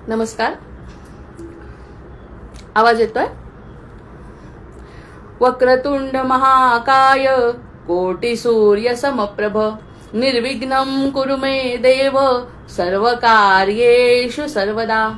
नमस्कार. आवाज येतोय? वक्रतुंड महाकाय कोटी सूर्य समप्रभ निर्विघ्नं कुरु मे देव सर्वकार्येषु सर्वदा.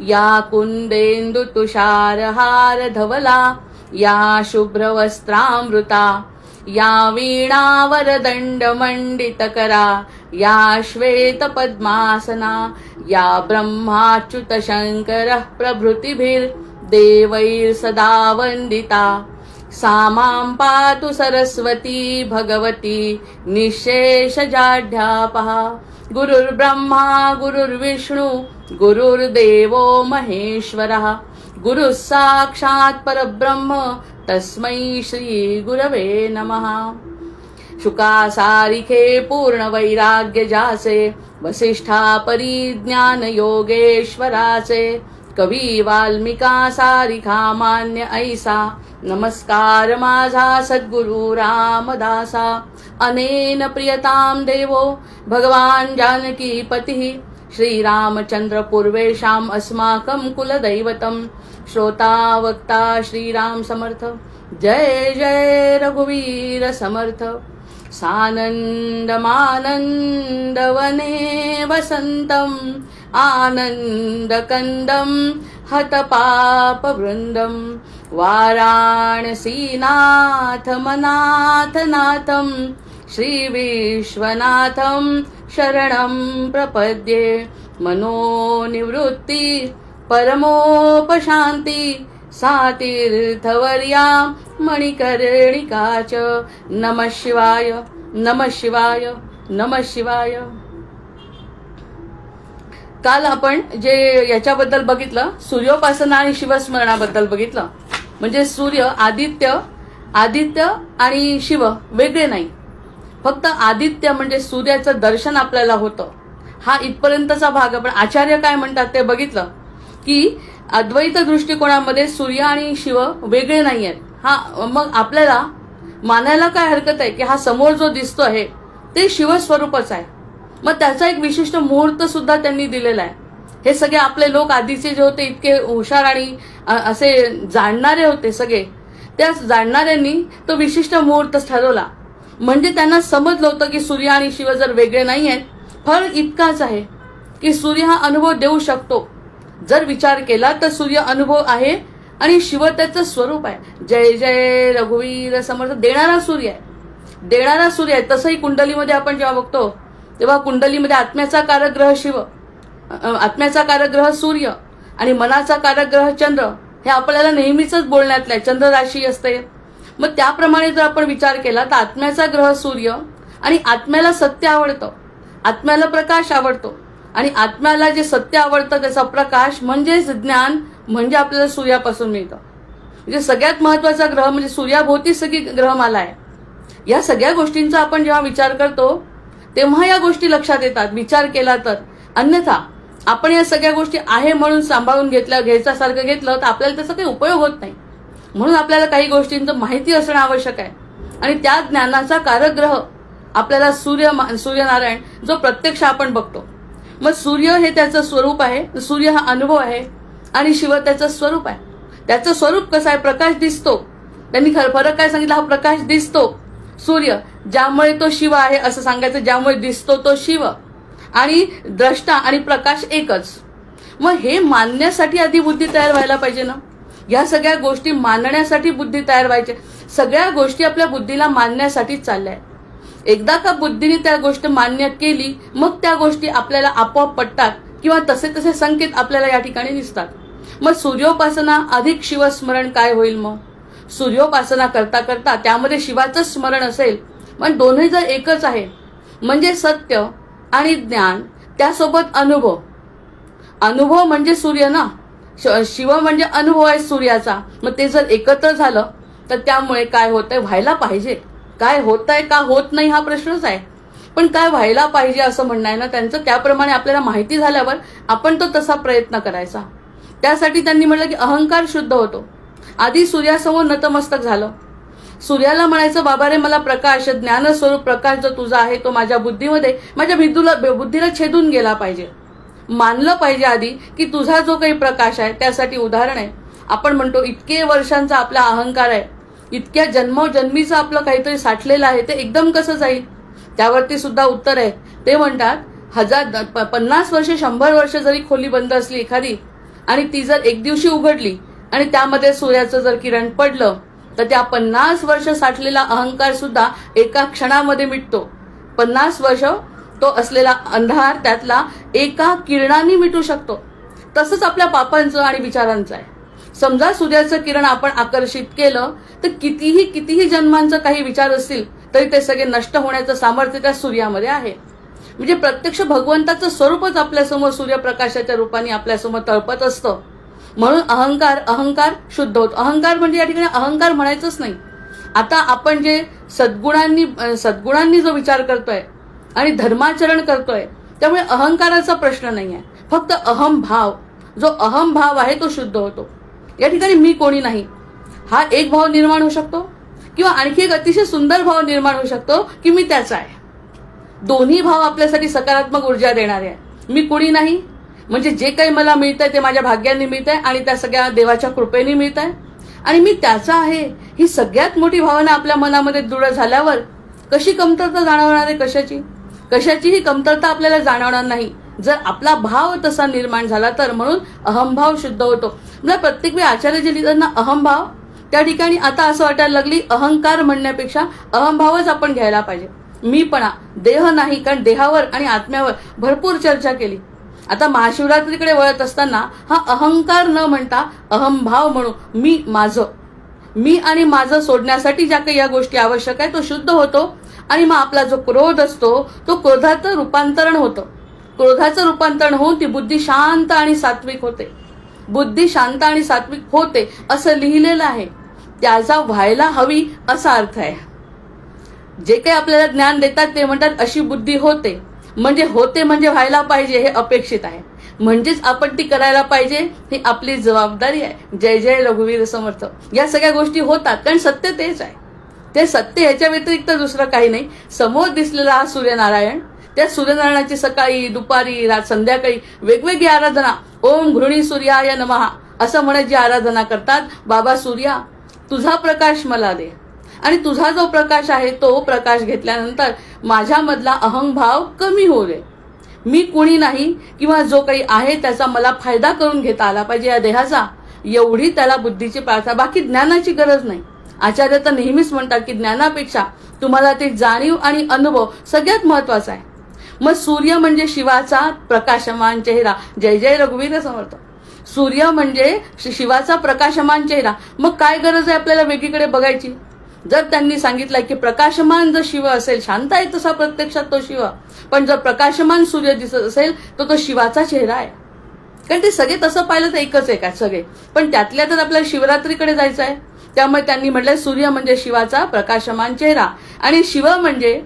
या कुंदेन्दु तुषारहार धवला या शुभ्रवस्त्रामृता या वीणावरदंड मंडितकरा या श्वेत पद्मासना या ब्रह्माच्युत शंकर प्रभृतिभिर्देवैः सदा वंदिता. सा मां पातु सरस्वती भगवती निःशेषजाढ्यापः. गुरुर्ब्रह्मा गुरुर्विष्णु गुरुर्देवो महेश्वरः. गुरुः साक्षात् परब्रह्म तस्मै श्री गुरवे नमः. शुकासारिखे पूर्ण वैराग्य जासे वसिष्ठा परिज्ञान योगेश्वराचे. कवी वाल्मिका सारिखा मान्य ऐसा नमस्कार माझा सद्गुरु रामदासा. अनेन प्रियताम देवो भगवान जानकी पतिः श्रीरामचंद्र पूर्वेशाम अस्माकं कुलदैवतम. श्रोता वक्ता श्रीराम समर्थ. जय जय रघुवीर समर्थ. सानंदमानंदवने वसंतम आनंदकंदम हतपापवृंदम. वाराणसीनाथ मनाथनाथम श्रीविश्वनाथम शरणं प्रपद्ये. मनोनिवृत्ति परमोपशांति सा तीर्थवर्या मणिकर्णिका च. नमः शिवाय नमः शिवाय नमः शिवाय. काल आपण जे याच्याबद्दल बघितलं, सूर्योपासना आणि शिवस्मरणाबद्दल बघितलं. म्हणजे सूर्य आदित्य आणि शिव वेगळे नाही. फक्त आदित्य म्हणजे सूर्याचं दर्शन आपल्याला होतं. हा इथपर्यंतचा भाग. आपण आचार्य काय म्हणतात ते बघितलं की अद्वैत दृष्टिकोनामध्ये सूर्य आणि शिव वेगळे नाही आहेत. हा मग आपल्याला मानायला काय हरकत आहे की हा समोर जो दिसतो आहे ते शिवस्वरूपच आहे. मग त्याचा एक विशिष्ट मुहूर्त सुद्धा त्यांनी दिलेला आहे. हे सगळे आपले लोक आधीचे जे होते इतके हुशार आणि असे जाणणारे होते सगळे, त्या जाणणाऱ्यांनी तो विशिष्ट मुहूर्त ठरवला. म्हणजे त्यांना समजलं होतं की सूर्य आणि शिव जर वेगळे नाही आहेत, फरक इतकाच आहे की सूर्य हा अनुभव देऊ शकतो. जर विचार केला तर सूर्य अनुभव आहे आणि शिव त्याचं स्वरूप आहे. जय जय रघुवीर समर्थ. देणारा सूर्य आहे, देणारा सूर्य आहे. तसंही कुंडलीमध्ये आपण जेव्हा बघतो तेव्हा कुंडलीमध्ये आत्म्याचा कारक ग्रह शिव, आत्म्याचा कारक ग्रह सूर्य आणि मनाचा कारक ग्रह चंद्र हे आपल्याला नेहमीच बोलण्यातलं आहे. चंद्र राशी असते. मग त्याप्रमाणे जर आपण विचार केला तर आत्म्याचा ग्रह सूर्य आणि आत्म्याला सत्य आवडतं, आत्म्याला प्रकाश आवडतो आणि आत्म्याला जे सत्य आवडतं त्याचा प्रकाश म्हणजेच ज्ञान म्हणजे आपल्याला सूर्यापासून मिळतं. म्हणजे सगळ्यात महत्वाचा ग्रह म्हणजे सूर्याभोवती सगळी ग्रहमाला आहे. या सगळ्या गोष्टींचा आपण जेव्हा विचार करतो तेव्हा या गोष्टी लक्षात येतात विचार केला तर. अन्यथा आपण या सगळ्या गोष्टी आहे म्हणून सांभाळून घ्यायच्यासारखं घेतलं तर आपल्याला त्याचा काही उपयोग होत नाही. म्हणून आपल्याला काही गोष्टींचं माहिती असणं आवश्यक आहे. आणि त्या ज्ञानाचा कारक ग्रह आपल्याला सूर्यनारायण जो प्रत्यक्ष आपण बघतो. मग सूर्य हे त्याचं स्वरूप आहे, सूर्य हा अनुभव आहे आणि शिव त्याचं स्वरूप आहे. त्याचं स्वरूप कसं आहे? प्रकाश दिसतो. त्यांनी फरक काय सांगितलं? हा प्रकाश दिसतो सूर्य, ज्यामुळे तो शिव आहे असं सांगायचं. ज्यामुळे दिसतो तो शिव आणि द्रष्टा आणि प्रकाश एकच. मग हे मानण्यासाठी आधी बुद्धी तयार व्हायला पाहिजे ना. या सगळ्या गोष्टी मानण्यासाठी बुद्धी तयार व्हायची. सगळ्या गोष्टी आपल्या बुद्धीला मानण्यासाठीच चालल्या आहेत. एकदा का बुद्धीने त्या गोष्ट मान्य केली मग त्या गोष्टी आपल्याला आपोआप पटतात किंवा तसे तसे संकेत आपल्याला या ठिकाणी दिसतात. मग सूर्योपासना अधिक शिवस्मरण काय होईल? मग सूर्योपासना करता करता त्यामध्ये शिवाचं स्मरण असेल. पण दोन्ही जर एकच आहे म्हणजे सत्य आणि ज्ञान, त्यासोबत अनुभव. अनुभव म्हणजे सूर्य ना, शिव म्हणजे अनुभव आहे सूर्याचा. मग ते जर एकत्र झालं तर त्यामुळे काय होतंय? व्हायला पाहिजे. काय होतंय का होत नाही हा प्रश्नच आहे. पण काय व्हायला पाहिजे असं म्हणणं आहे ना त्यांचं. त्याप्रमाणे आपल्याला माहिती झाल्यावर आपण तो तसा प्रयत्न करायचा. त्यासाठी त्यांनी म्हटलं की अहंकार शुद्ध होतो. आधी सूर्यासमोर नतमस्तक झालं. सूर्याला म्हणायचं बाबा रे मला प्रकाश, ज्ञानस्वरूप प्रकाश जो तुझा आहे तो माझ्या बुद्धीमध्ये, माझ्या बुद्धीला छेदून गेला पाहिजे. मानलं पाहिजे आधी की तुझा जो काही प्रकाश आहे त्यासाठी उदाहरण आहे. आपण म्हणतो इतके वर्षांचा आपला अहंकार आहे, इतक्या जन्मोजन्मीचं आपलं काहीतरी साठलेलं आहे, ते एकदम कसं जाईल? त्यावरती सुद्धा उत्तर आहे. ते म्हणतात 50 वर्ष 100 वर्ष जरी खोली बंद असली एखादी आणि ती जर एक दिवशी उघडली आणि त्यामध्ये सूर्याचं जर किरण पडलं तर त्या 50 वर्ष साठलेला अहंकार सुद्धा एका क्षणामध्ये मिटतो. 50 वर्ष तो असलेला अंधार त्यातला एका किरणाने मिटू शकतो. तसंच आपल्या पापांचं आणि विचारांचं आहे. समजा सूर्याचं किरण आपण आकर्षित केलं तर कितीही जन्मांचं काही विचार असतील तरी ते सगळे नष्ट होण्याचं सामर्थ्य त्या सूर्यामध्ये आहे. म्हणजे प्रत्यक्ष भगवंताचं स्वरूपच आपल्यासमोर सूर्यप्रकाशाच्या रूपाने आपल्यासमोर तळपत असतं. म्हणून अहंकार शुद्ध होतो. अहंकार म्हणजे या ठिकाणी अहंकार म्हणायचंच नाही. आता आपण जे सद्गुणांनी जो विचार करतोय आणि धर्माचरण करतोय त्यामुळे अहंकाराचा प्रश्न नाही आहे. फक्त अहमभाव, जो अहमभाव आहे तो शुद्ध होतो. या ठिकाणी मी कोणी नाही हा एक भाव निर्माण होऊ शकतो किंवा आणखी एक अतिशय सुंदर भाव निर्माण होऊ शकतो की मी त्याचा आहे. दोन्ही भाव आपल्यासाठी सकारात्मक ऊर्जा देणारे आहे. मी कोणी नाही म्हणजे जे काही मला मिळतंय ते माझ्या भाग्याने मिळतंय आणि त्या सगळ्या देवाच्या कृपेने मिळतंय आणि मी त्याचा आहे ही सगळ्यात मोठी भावना आपल्या मनामध्ये दृढ झाल्यावर कशी कमतरता जाणवणार आहे? कशाचीही कमतरता आपल्याला जाणवणार नाही जर आपला भाव तसा निर्माण झाला तर. म्हणून अहमभाव शुद्ध होतो. म्हणजे प्रत्येक वेळी आचार्य जे लिहितात ना अहमभाव, त्या ठिकाणी आता असं वाटायला लागली अहंकार म्हणण्यापेक्षा अहमभावच आपण घ्यायला पाहिजे. मीपणा, देह नाही, कारण देहावर आणि आत्म्यावर भरपूर चर्चा केली. आता महाशिवरात्रीकडे वळत असताना हा अहंकार न म्हणता अहमभाव म्हणू. मी आणि माझं सोडण्यासाठी ज्या काही या गोष्टी आवश्यक आहे तो शुद्ध होतो आणि मग आपला जो क्रोध असतो तो क्रोधाचं रूपांतरण होतं. क्रोधाचं रूपांतरण होऊन ती बुद्धी शांत आणि सात्विक होते. बुद्धी शांत आणि सात्विक होते असं लिहिलेलं आहे. त्याचा व्हायला हवी असा अर्थ आहे. जे काही आपल्याला ज्ञान देतात ते म्हणतात अशी बुद्धी होते म्हणजे व्हायला पाहिजे हे अपेक्षित आहे. म्हणजेच आपण ती करायला पाहिजे ही आपली जबाबदारी आहे. जय जय रघुवीर समर्थ. या सगळ्या गोष्टी होतात कारण सत्य तेच आहे. ते सत्य ह्याच्या व्यतिरिक्त दुसरं काही नाही. समोर दिसलेला हा सूर्यनारायण, त्या सूर्यनारायणाची सकाळी दुपारी संध्याकाळी वेगवेगळी आराधना, ओम घृणी सूर्याय नमः असं म्हणत जी आराधना करतात, बाबा सूर्या तुझा प्रकाश मला दे आणि तुझा जो प्रकाश आहे तो प्रकाश घेतल्यानंतर माझ्यामधला अहंभाव कमी होऊ दे. मी कुणी नाही किंवा जो काही आहे त्याचा मला फायदा करून घेता आला पाहिजे या देहाचा, एवढी त्याला बुद्धीची प्रार्थना. बाकी ज्ञानाची गरज नाही. आचार्य तर नेहमीच म्हणतात की ज्ञानापेक्षा तुम्हाला ते जाणीव आणि अनुभव सगळ्यात महत्वाचा आहे. मग सूर्य म्हणजे शिवाचा प्रकाशमान चेहरा. जय जय रघुवीर समर्थ. सूर्य म्हणजे शिवाचा प्रकाशमान चेहरा. मग काय गरज आहे आपल्याला वेगळीकडे बघायची? जर त्यांनी सांगितलं की प्रकाशमान जर शिव असेल, शांत आहे तसा प्रत्यक्षात तो शिव, पण जर प्रकाशमान सूर्य दिसत असेल तर तो शिवाचा चेहरा आहे. कारण ते सगळे तसं पाहिलं तर एकच आहे का सगळे, पण त्यातल्या तर आपल्याला शिवरात्रीकडे जायचं आहे. त्यामुळे त्यांनी म्हटलं सूर्य म्हणजे शिवाचा प्रकाशमान चेहरा आणि शिव म्हणजे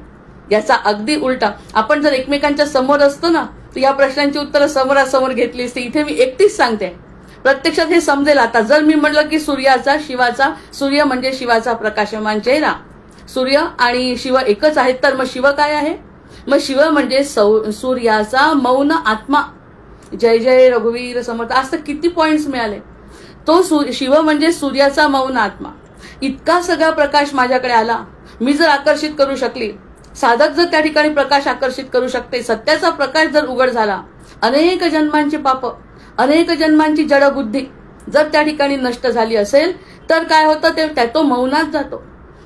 याचा अगदी उलटा. आपण जर एकमेकांच्या समोर असतो ना तर या प्रश्नांची उत्तरं समोरासमोर घेतली असती. इथे मी एकटीच सांगते, प्रत्यक्षात हे समजेल आता. जर मी म्हटलं की सूर्य म्हणजे शिवाचा प्रकाशमान चेहरा, सूर्य आणि शिव एकच आहेत, तर मग शिव काय आहे? मग शिव म्हणजे सूर्याचा मौन आत्मा. जय जय रघुवीर समर्थ. आज तर किती पॉइंट्स मिळाले. तो शिव म्हणजे सूर्याचा मौन आत्मा. इतका सगळा प्रकाश माझ्याकडे आला, मी जर आकर्षित करू शकली, साधक जर त्या ठिकाणी प्रकाश आकर्षित करू शकते, सत्याचा प्रकाश जर उघड झाला, अनेक जन्मांची पाप, अनेक जन्मांची जडबुद्धी जर त्या ठिकाणी नष्ट झाली असेल तर काय होतं? तो मौनात जातो.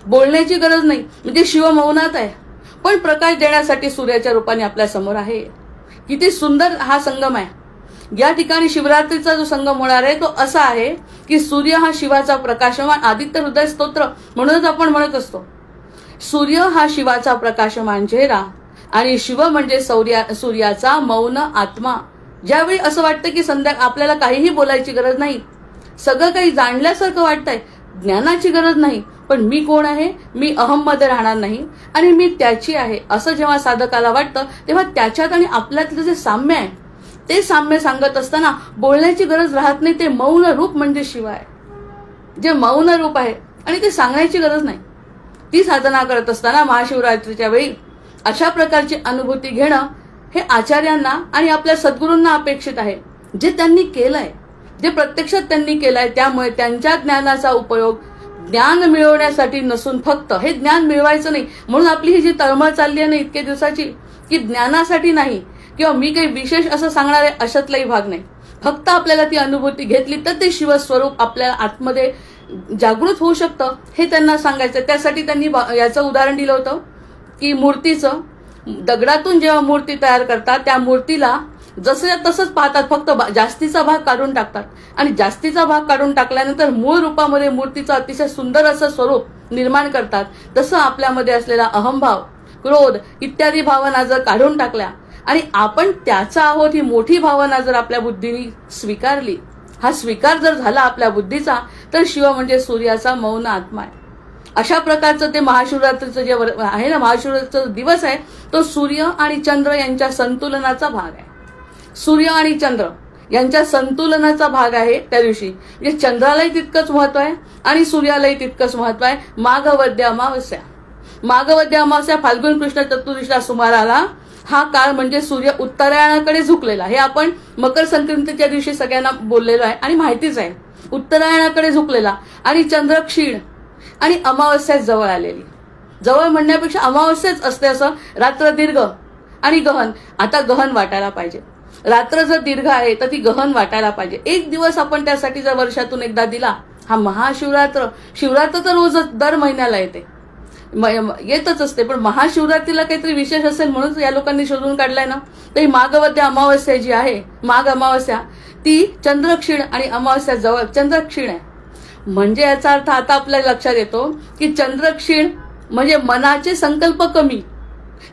बोलण्याची गरज नाही. म्हणजे शिव मौनात आहे पण प्रकाश देण्यासाठी सूर्याच्या रूपाने आपल्या समोर आहे. किती सुंदर हा संगम आहे. या ठिकाणी शिवरात्रीचा जो संगम होणार आहे तो असा आहे की सूर्य हा शिवाचा प्रकाशमान आदित्य हृदय स्तोत्र म्हणूनच आपण म्हणत असतो. सूर्य हा शिवाचा प्रकाशमान चेहरा आणि शिव म्हणजे सूर्याचा मौन आत्मा. ज्यावेळी असं वाटतं की आपल्याला काहीही बोलायची गरज नाही, सगळं काही जाणल्यासारखं वाटतंय, ज्ञानाची गरज नाही, पण मी कोण आहे? मी अहममध्ये राहणार नाही आणि मी त्याची आहे असं जेव्हा साधकाला वाटतं तेव्हा त्याच्यात आणि आपल्यातलं जे साम्य आहे ते साम्य सांगत असताना बोलण्याची गरज राहत नाही. ते मौन रूप म्हणजे शिव आहे, जे मौन रूप आहे आणि ते सांगण्याची गरज नाही. ती साधना करत असताना महाशिवरात्रीच्या वेळी अशा प्रकारची अनुभूती घेणं हे आचार्यांना आणि आपल्या सद्गुरूंना अपेक्षित आहे. जे त्यांनी केलंय, जे प्रत्यक्षात त्यांनी केलंय, त्यामुळे त्यांच्या ज्ञानाचा उपयोग ज्ञान मिळवण्यासाठी नसून फक्त हे ज्ञान मिळवायचं नाही म्हणून आपली ही जी तळमळ चालली आहे ना इतके दिवसाची, की ज्ञानासाठी नाही किंवा मी काही विशेष असं सांगणार आहे अशातलाही भाग नाही. फक्त आपल्याला ती अनुभूती घेतली तर ते शिवस्वरूप आपल्या आतमध्ये जागृत होऊ शकतं हे त्यांना सांगायचं. त्यासाठी त्यांनी याचं उदाहरण दिलं होतं की मूर्तीचं, दगडातून जेव्हा मूर्ती तयार करतात त्या मूर्तीला जसं तसंच पाहतात, फक्त जास्तीचा भाग काढून टाकतात आणि जास्तीचा भाग काढून टाकल्यानंतर मूळ रूपामध्ये मूर्तीचं अतिशय सुंदर असं स्वरूप निर्माण करतात. तसं आपल्यामध्ये असलेला अहंभाव, क्रोध इत्यादी भावना जर काढून टाकल्या आणि आपण त्याचा आहोत ही मोठी भावना जर आपल्या बुद्धीने स्वीकारली, हा स्वीकार जर झाला आपल्या बुद्धीचा, तर शिव म्हणजे सूर्याचा मौन आत्मा आहे. अशा प्रकारचं ते महाशिवरात्रीचं जे आहे ना, महाशिवरात्रीचा दिवस आहे तो सूर्य आणि चंद्र यांच्या संतुलनाचा भाग आहे. सूर्य आणि चंद्र यांच्या संतुलनाचा भाग आहे त्या दिवशी. म्हणजे चंद्रालाही तितकंच महत्व आहे आणि सूर्यालाही तितकंच महत्व आहे. माघवद्य अमावस्या, माघवद्य अमावस्या फाल्गुन कृष्ण चतुर्दशीच्या सुमाराला हा काळ म्हणजे सूर्य उत्तरायणाकडे झुकलेला. हे आपण मकर संक्रांतीच्या दिवशी सगळ्यांना बोललेलो आहे आणि माहितीच आहे. उत्तरायणाकडे झुकलेला आणि चंद्र क्षीण आणि अमावस्या जवळ आलेली. जवळ म्हणण्यापेक्षा अमावस्याच असते असं. रात्र दीर्घ आणि गहन. आता गहन वाटायला पाहिजे. रात्र जर दीर्घ आहे तर ती गहन वाटायला पाहिजे. एक दिवस आपण त्यासाठी जर वर्षातून एकदा दिला, हा महाशिवरात्र, शिवरात्र तर रोजच दर महिन्याला येतच असते, पण महाशिवरात्रीला काहीतरी विशेष असेल म्हणून या लोकांनी शोधून काढलाय ना. तर ही माघवद्य अमावस्या जी आहे, माघ अमावस्या, ती चंद्रक्षीण आणि अमावस्या जवळ चंद्रक्षीण आहे. म्हणजे याचा अर्थ आता आपल्याला लक्षात येतो की चंद्रक्षीण म्हणजे मनाचे संकल्प कमी,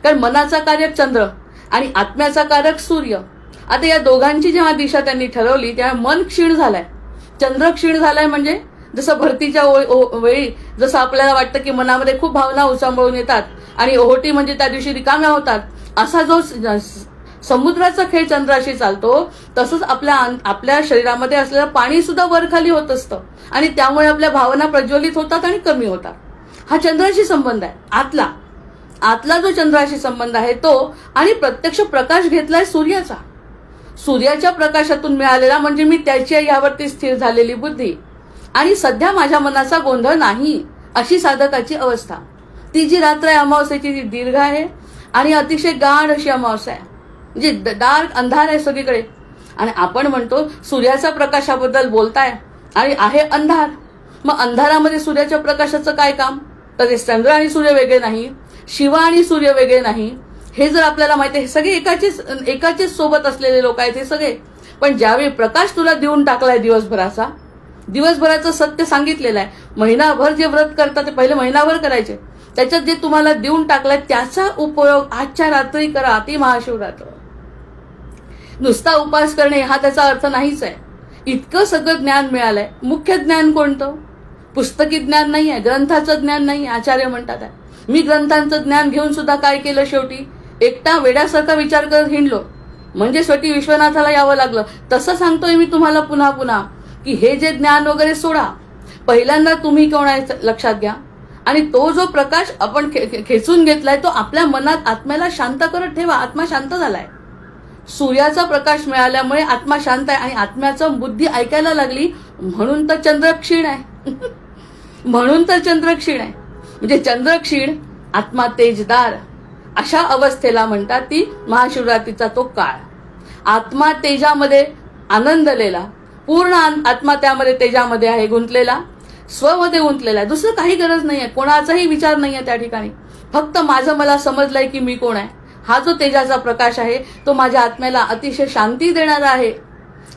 कारण मनाचा कारक चंद्र आणि आत्म्याचा कारक सूर्य. आता या दोघांची जेव्हा दिशा त्यांनी ठरवली तेव्हा मन क्षीण झालाय, चंद्र क्षीण झालाय. म्हणजे जसं भरतीच्या वेळी जसं आपल्याला वाटतं की मनामध्ये खूप भावना उचंबळून येतात आणि ओहोटी म्हणजे त्या दिवशी रिकाम्या होतात, असा जो समुद्राचा खेळ चंद्राशी चालतो, तसंच आपल्या शरीरामध्ये असलेलं पाणी सुद्धा वर खाली होत असतं आणि त्यामुळे आपल्या भावना प्रज्वलित होतात आणि कमी होतात. हा चंद्राशी संबंध आहे. आतला जो चंद्राशी संबंध आहे तो, आणि प्रत्यक्ष प्रकाश घेतलाय सूर्याचा. सूर्याच्या प्रकाशातून मिळालेला म्हणजे मी त्याच्या यावरती स्थिर झालेली बुद्धी आणि सध्या माझ्या मनाचा गोंधळ नाही अशी साधकाची अवस्था. ती जी रात्र आहे अमावस्येची, ती दीर्घ आहे आणि अतिशय गाढ अशी अमावस्या आहे. म्हणजे डार्क अंधार आहे सगळीकडे. आणि आपण म्हणतो सूर्याच्या प्रकाशाबद्दल बोलताय आणि आहे अंधार, मग अंधारामध्ये सूर्याच्या प्रकाशाचं काय काम? तर ते चंद्र आणि सूर्य वेगळे नाही, शिव आणि सूर्य वेगळे नाही, हे जर आपल्याला माहिती आहे. हे सगळे एकाचेच सोबत असलेले लोक आहेत हे सगळे. पण ज्यावेळी प्रकाश तुला देऊन टाकलाय दिवसभराचं सत्य सांगितलेलं आहे. महिनाभर जे व्रत करतात ते पहिले महिनाभर करायचे, त्याच्यात जे तुम्हाला देऊन टाकलाय त्याचा उपयोग आजच्या रात्री करा. ती महाशिवरात्र. नुसता उपास करणे हा त्याचा अर्थ नाहीच आहे. इतकं सगळं ज्ञान मिळालंय. मुख्य ज्ञान कोणतं? पुस्तकी ज्ञान नाही आहे, ग्रंथाचं ज्ञान नाही. आचार्य म्हणतात आहे, मी ग्रंथांचं ज्ञान घेऊन सुद्धा काय केलं, शेवटी एकटा वेड्यासारखा विचार करत हिंडलो, म्हणजे शेवटी विश्वनाथाला यावं लागलं. तसं सांगतोय मी तुम्हाला पुन्हा पुन्हा की हे जे ज्ञान वगैरे सोडा, पहिल्यांदा तुम्ही कोण आहे लक्षात घ्या. आणि तो जो प्रकाश आपण खेचून घेतलाय तो आपल्या मनात, आत्म्याला शांत करत ठेवा. आत्मा शांत झालाय. सूर्याचा प्रकाश मिळाल्यामुळे आत्मा शांत आहे आणि आत्म्याचं बुद्धी ऐकायला लागली, म्हणून तर चंद्र क्षीण आहे. म्हणून तर चंद्र क्षीण आहे. म्हणजे चंद्र क्षीण, आत्मा तेजदार, अशा अवस्थेला म्हणतात ती महाशिवरात्रीचा तो काळ. आत्मा तेजामध्ये आनंदलेला, पूर्ण आत्मा त्यामध्ये तेजामध्ये आहे गुंतलेला, स्वमध्ये गुंतलेला आहे. दुसरं काही गरज नाहीये, कोणाचाही विचार नाहीये त्या ठिकाणी. फक्त माझं मला समजलंय की मी कोण आहे. हा जो तेजाचा प्रकाश आहे तो माझ्या आत्म्याला अतिशय शांती देणारा आहे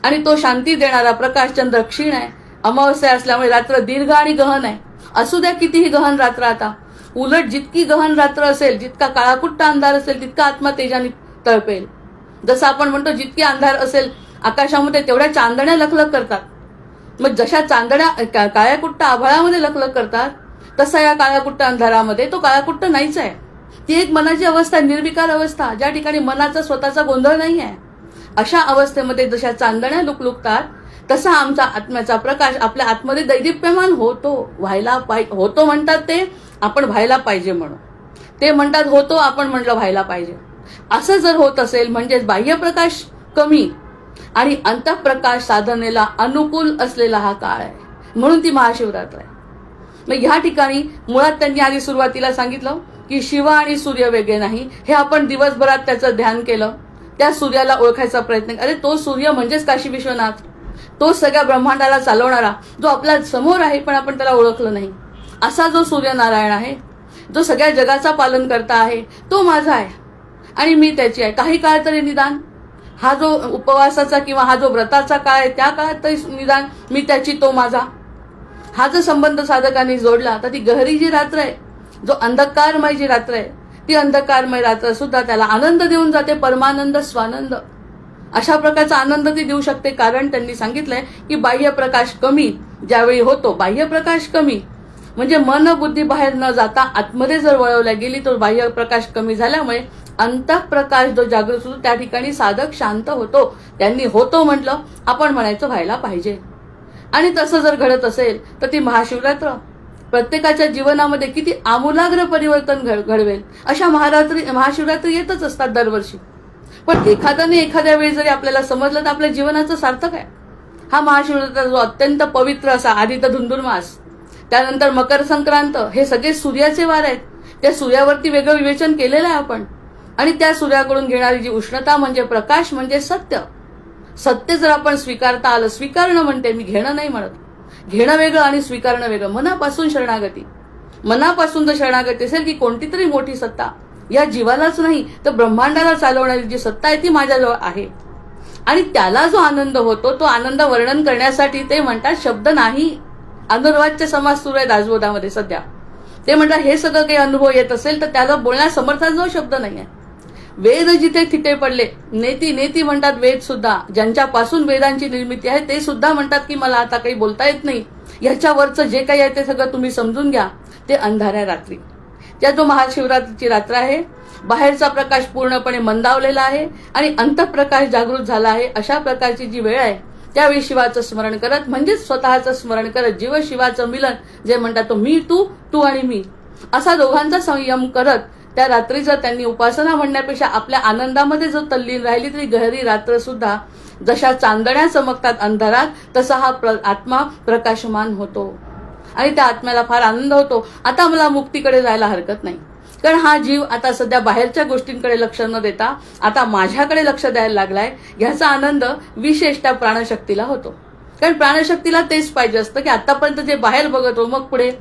आणि तो शांती देणारा प्रकाश चंद्र क्षीण आहे. अमावस्या असल्यामुळे रात्र दीर्घ आणि गहन आहे. असू द्या कितीही गहन रात्र. आता उलट जितकी गहन रात्र असेल, जितका काळाकुट्ट अंधार असेल, तितका आत्मा तेजाने तळपेल. जसं आपण म्हणतो जितकी अंधार असेल आकाशामध्ये तेवढ्या चांदण्या लखलख करतात. मग जशा चांदण्या काळ्याकुट्ट आभाळामध्ये लखलख करतात, तसा या काळाकुट्ट अंधारामध्ये तो काळाकुट्ट नाहीच आहे. ती एक मनाची अवस्था, निर्विकार अवस्था, ज्या ठिकाणी मनाचा स्वतःचा गोंधळ नाही आहे. अशा अवस्थेमध्ये जशा चांदण्या लुकलुकतात, तसा आमचा आत्म्याचा प्रकाश आपल्या आतमध्ये दैदिप्यमान होतो. होतो म्हणतात ते, आपण व्हायला पाहिजे म्हणून. ते म्हणतात होतो, आपण म्हटलं व्हायला पाहिजे. असं जर होत असेल म्हणजेच बाह्यप्रकाश कमी आणि अंतःप्रकाश साधनेला अनुकूल असलेला हा काळ आहे, म्हणून ती महाशिवरात्र आहे. मग ह्या ठिकाणी मुळात त्यांनी आधी सुरुवातीला सांगितलं की शिव आणि सूर्य वेगळे नाही. हे आपण दिवसभरात त्याचं ध्यान केलं, त्या सूर्याला ओळखायचा प्रयत्न, अरे तो सूर्य म्हणजेच काशी विश्वनाथ, तो सगळ्या ब्रह्मांडाला चालवणारा, जो आपल्या समोर आहे पण आपण त्याला ओळखलं नाही, असा जो सूर्यनारायण आहे, जो सगळ्या जगाचा पालन करता आहे, तो माझा आहे आणि मी त्याची आहे. काही काळ तरी निदान हा जो उपवासाचा किंवा हा जो व्रताचा काळ आहे त्या काळात तरी निदान मी त्याची, तो माझा, हा जो संबंध साधकांनी जोडला तर ती गहरी जी रात्र आहे, जो अंधकारमय जी रात्र आहे, ती अंधकारमय रात्र सुद्धा त्याला आनंद देऊन जाते, परमानंद स्वानंद. अशा प्रकारचा आनंद ती देऊ शकते. कारण त्यांनी सांगितलंय की बाह्य प्रकाश कमी ज्यावेळी होतो, बाह्य प्रकाश कमी म्हणजे मन बुद्धी बाहेर न जाता आतमध्ये जर वळवल्या गेली तर बाह्य प्रकाश कमी झाल्यामुळे अंतःप्रकाश जो जागृत होतो त्या ठिकाणी साधक शांत होतो. त्यांनी होतो म्हटलं, आपण म्हणायचं व्हायला पाहिजे. आणि तसं जर घडत असेल तर ती महाशिवरात्र प्रत्येकाच्या जीवनामध्ये किती आमूलाग्र परिवर्तन घडवेल. अशा महाशिवरात्री येतच असतात दरवर्षी. पण एखाद्याने एखाद्या वेळी जरी आपल्याला समजलं तर आपल्या जीवनाचं सार्थक आहे. हा महाशिवरात्र जो अत्यंत पवित्र असा आधी तर धुंधुरमास, त्यानंतर मकर संक्रांत, हे सगळे सूर्याचे वार आहेत. त्या सूर्यावरती वेगळं विवेचन केलेलं आहे आपण. आणि त्या सूर्याकडून घेणारी जी उष्णता म्हणजे प्रकाश म्हणजे सत्य. सत्य जर आपण स्वीकारता आलं, स्वीकारणं म्हणते मी, घेणं नाही म्हणत. घेणं वेगळं आणि स्वीकारणं वेगळं. मनापासून शरणागती, मनापासून जर शरणागती असेल की कोणती तरी मोठी सत्ता, या जीवालाच नाही तर ब्रह्मांडाला चालवणारी जी सत्ता आहे ती माझ्याजवळ आहे, आणि त्याला जो आनंद होतो तो आनंद वर्णन करण्यासाठी ते म्हणतात शब्द नाही. अनुर्वाच्य समास सुरू आहे दासबोधामध्ये सध्या. ते म्हणतात हे सगळं काही अनुभव येत असेल तर त्याला बोलण्यास समर्थाचा शब्द नाही आहे. वेद जिथे थिटे पडले, नेती नेती म्हणतात वेद सुद्धा, ज्यांच्यापासून वेदांची निर्मिती आहे ते सुद्धा म्हणतात की मला आता काही बोलता येत नाही, ह्याच्यावरचं जे काही आहे ते सगळं तुम्ही समजून घ्या. ते अंधाऱ्या रात्री, त्या जो महाशिवरात्रीची रात्र आहे, बाहेरचा प्रकाश पूर्णपणे मंदावलेला आहे आणि अंतःप्रकाश जागृत झाला आहे, अशा प्रकारची जी वेळ आहे त्यावेळी शिवाचं स्मरण करत म्हणजेच स्वतःचं स्मरण करत जीव शिवाचं मिलन जे म्हणतात तो मी तू, तू आणि मी, असा दोघांचा संयम करत त्या रात्री जर त्यांनी उपासना म्हणण्यापेक्षा आपल्या आनंदामध्ये जर तल्लीन राहिली तरी गहरी रात्र सुद्धा जशा चांदण्या चमकतात अंधारात तसा हा आत्मा प्रकाशमान होतो आणि त्या आत्म्याला फार आनंद होतो. आता मला मुक्तीकडे जायला हरकत नाही, कारण हा जीव आता सध्या बाहेरच्या गोष्टींकडे लक्ष न देता आता माझ्याकडे लक्ष द्यायला लागलाय. ह्याचा आनंद विशेषतः प्राणशक्तीला होतो. कारण प्राणशक्तीला तेच पाहिजे असतं की आतापर्यंत जे बाहेर बघतो, मग पुढे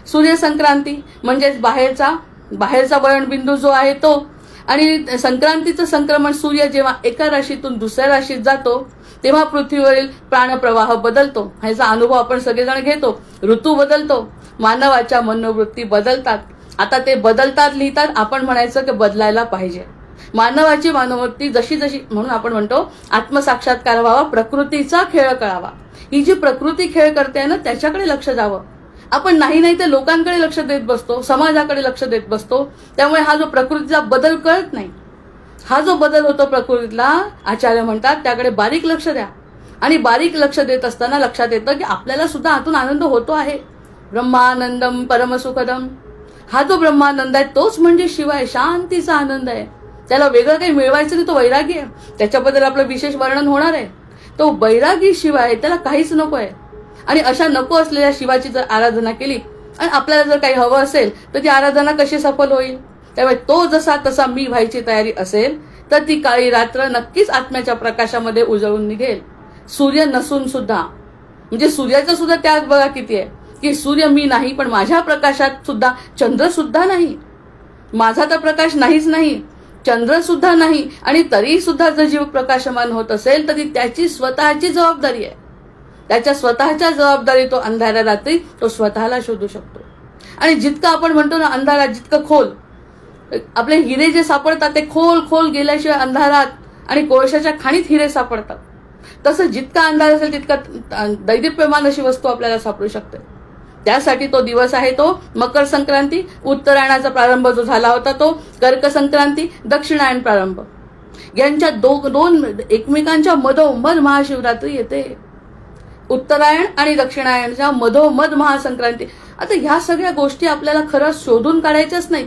सूर्यसंक्रांती म्हणजेच बाहेरचा वळणबिंदू जो आहे तो, आणि संक्रांतीचं संक्रमण सूर्य जेव्हा एका राशीतून दुसऱ्या राशीत जातो तेव्हा पृथ्वीवरील प्राणप्रवाह बदलतो. ह्याचा अनुभव आपण सगळेजण घेतो. ऋतू बदलतो, मानवाच्या मनोवृत्ती बदलतात. आता ते बदलतात लिहितात, आपण म्हणायचं की बदलायला पाहिजे. मानवाची मनोवृत्ती जशी जशी, म्हणून आपण म्हणतो आत्मसाक्षात्कार व्हावा, प्रकृतीचा खेळ कळावा. ही जी प्रकृती खेळ करते ना त्याच्याकडे लक्ष जावं. आपण नाही ते लोकांकडे लक्ष देत बसतो, समाजाकडे लक्ष देत बसतो. त्यामुळे हा जो प्रकृतीचा बदल कळत नाही. हा जो बदल होतो प्रकृतीतला, आचार्य म्हणतात त्याकडे बारीक लक्ष द्या. आणि बारीक लक्ष देत असताना लक्षात येतं की आपल्याला सुद्धा आतून आनंद होतो आहे. ब्रह्मानंदम परमसुखदम, हा जो ब्रह्मानंद आहे तोच म्हणजे शिव आहे, शांतीचा आनंद आहे. त्याला वेगळं काही मिळवायचं नाही, तो वैरागी आहे. त्याच्याबद्दल आपलं विशेष वर्णन होणार आहे. तो वैरागी शिव आहे, त्याला काहीच नको आहे. आणि अशा नको असलेल्या शिवाची जर आराधना केली आणि आपल्याला जर काही हवं असेल तर ती आराधना कशी सफल होईल. त्यामुळे तो जसा तसा मी व्हायची तयारी असेल तर ती काळी रात्र नक्कीच आत्म्याच्या प्रकाशामध्ये उजळून निघेल. सूर्य नसून सुद्धा, म्हणजे सूर्याचा सुद्धा त्याग बघा किती आहे की सूर्य मी नाही, पण माझ्या प्रकाशात सुद्धा चंद्र सुद्धा नाही. माझा तर प्रकाश नाहीच नाही, चंद्र सुद्धा नाही. आणि तरी सुद्धा जर जीव प्रकाशमान होत असेल तर ती त्याची स्वतःची जबाबदारी आहे. त्याच्या स्वतःच्या जबाबदारी तो अंधाऱ्या रात्री तो स्वतःला शोधू शकतो. आणि जितकं आपण म्हणतो ना अंधारात जितकं खोल, आपले हिरे जे सापडतात ते खोल खोल गेल्याशिवाय अंधारात आणि कोळशाच्या खाणीत हिरे सापडतात. तसं जितका अंधार असेल तितका दैदिप्यमान अशी वस्तू आपल्याला सापडू शकते. त्यासाठी तो दिवस आहे तो मकर संक्रांती. उत्तरायणाचा प्रारंभ जो झाला होता तो कर्क संक्रांती, दक्षिणायन प्रारंभ, यांच्या दोन एकमेकांच्या मधोमध महाशिवरात्री येते. उत्तरायण आणि दक्षिणायनच्या मधोमध महासंक्रांती. आता ह्या सगळ्या गोष्टी आपल्याला खरंच शोधून काढायच्याच नाहीत,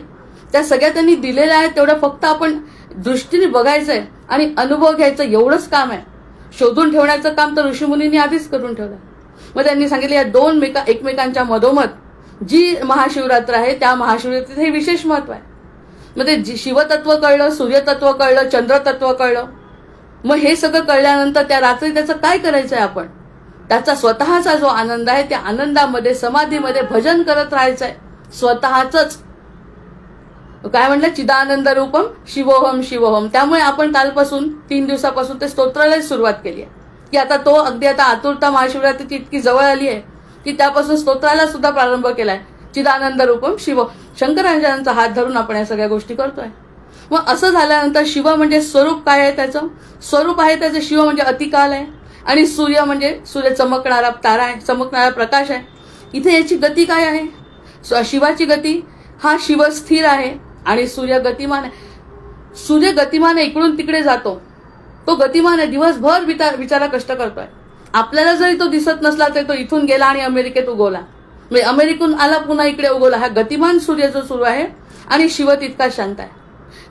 त्या सगळ्या त्यांनी दिलेल्या आहेत. तेवढं फक्त आपण दृष्टीने बघायचंय आणि अनुभव घ्यायचं, एवढंच काम आहे. शोधून ठेवण्याचं काम तर ऋषीमुनींनी आधीच करून ठेवलं. मग त्यांनी सांगितलं या दोन एकमेकांच्या मधोमध जी महाशिवरात्र आहे त्या महाशिवरात्रीत हे विशेष महत्व आहे. मग ते शिवतत्व कळलं, सूर्यतत्व कळलं, चंद्रतत्व कळलं. मग हे सगळं कळल्यानंतर त्या रात्री त्याचं काय करायचंय आपण, त्याचा स्वतःचा जो आनंद आहे त्या आनंदामध्ये समाधीमध्ये भजन करत राहायचंय स्वतःच. काय म्हणलं, चिदानंद रूपम शिवोहम शिवोहम. त्यामुळे आपण कालपासून 3 दिवसापासून ते स्तोत्राला सुरुवात केली आहे की आता तो अगदी आता आतुरता महाशिवरात्रीची इतकी जवळ आली आहे की त्यापासून स्तोत्राला सुद्धा प्रारंभ केलाय. चिदानंद रूपम शिव, शंकराचार्यांचा हात धरून आपण या सगळ्या गोष्टी करतोय. मग असं झाल्यानंतर शिव म्हणजे स्वरूप काय आहे, त्याचं स्वरूप आहे त्याचं शिव म्हणजे अतिकाल आहे आणि सूर्य म्हणजे सूर्य चमकणारा तारा आहे, चमकणारा प्रकाश आहे. इथे याची गती काय आहे, शिवाची गती, हा शिव स्थिर आहे आणि सूर्य गतिमान आहे. सूर्य गतिमान आहे, इकडून तिकडे जातो, तो गतिमान आहे, दिवसभर बिचारा कष्ट करतोय. आपल्याला जरी तो दिसत नसला तरी तो इथून गेला आणि अमेरिकेत उगवला, म्हणजे अमेरिकेतून आला पुन्हा इकडे उगवला. हा गतिमान सूर्य जो सुरू आहे आणि शिव तितका शांत आहे.